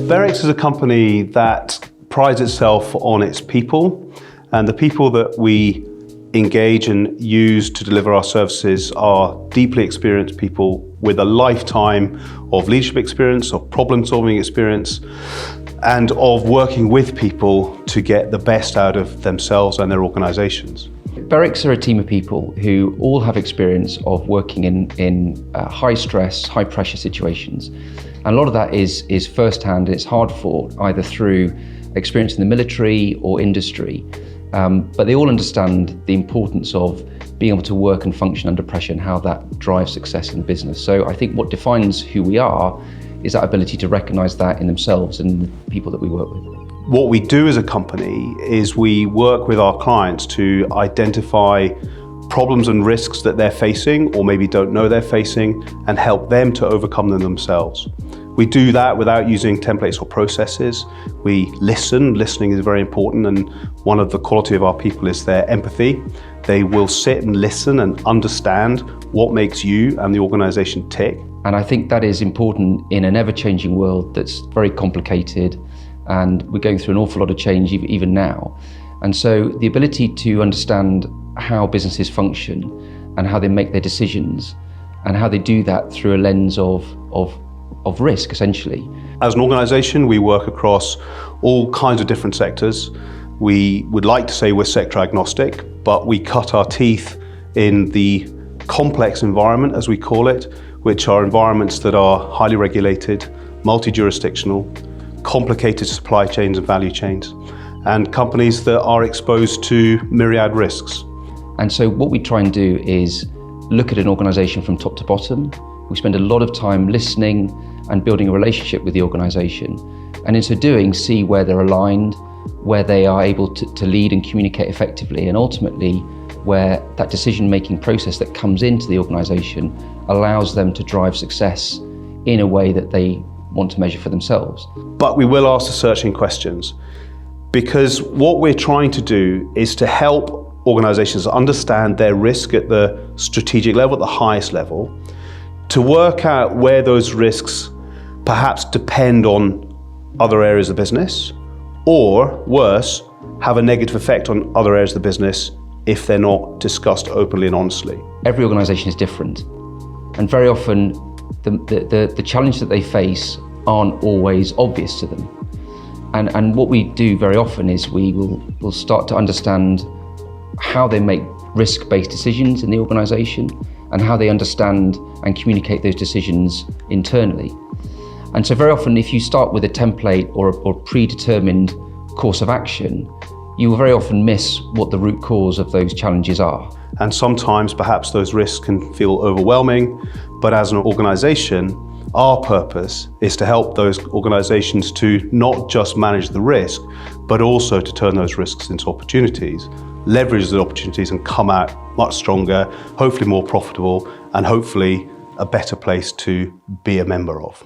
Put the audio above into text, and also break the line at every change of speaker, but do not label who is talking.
Berwicks is a company that prides itself on its people, and the people that we engage and use to deliver our services are deeply experienced people with a lifetime of leadership experience, of problem-solving experience, and of working with people to get the best out of themselves and their organizations.
Berwicks are a team of people who all have experience of working in high stress, high pressure situations. And a lot of that is first-hand, and it's hard fought, either through experience in the military or industry. But they all understand the importance of being able to work and function under pressure and how that drives success in the business. So I think what defines who we are is that ability to recognise that in themselves and the people that we work with.
What we do as a company is we work with our clients to identify problems and risks that they're facing or maybe don't know they're facing and help them to overcome them themselves. We do that without using templates or processes. We listen. Listening is very important, and one of the quality of our people is their empathy. They will sit and listen and understand what makes you and the organisation tick.
And I think that is important in an ever-changing world that's very complicated, and we're going through an awful lot of change even now. And so the ability to understand how businesses function and how they make their decisions and how they do that through a lens of risk, essentially.
As an organisation, we work across all kinds of different sectors. We would like to say we're sector agnostic, but we cut our teeth in the complex environment, as we call it, which are environments that are highly regulated, multi-jurisdictional, complicated supply chains and value chains, and companies that are exposed to myriad risks.
And so what we try and do is look at an organisation from top to bottom. We spend a lot of time listening and building a relationship with the organisation, and in so doing see where they're aligned, where they are able to lead and communicate effectively, and ultimately where that decision-making process that comes into the organisation allows them to drive success in a way that they want to measure for themselves.
But we will ask the searching questions, because what we're trying to do is to help organisations understand their risk at the strategic level, at the highest level, to work out where those risks perhaps depend on other areas of the business, or worse, have a negative effect on other areas of the business if they're not discussed openly and honestly.
Every organisation is different, and very often the challenge that they face aren't always obvious to them. And what we do very often is we'll start to understand how they make risk-based decisions in the organisation and how they understand and communicate those decisions internally. And so very often, if you start with a template or predetermined course of action, you will very often miss what the root cause of those challenges are.
And sometimes perhaps those risks can feel overwhelming, but as an organisation, our purpose is to help those organisations to not just manage the risk, but also to turn those risks into opportunities, leverage the opportunities and come out much stronger, hopefully more profitable, and hopefully a better place to be a member of.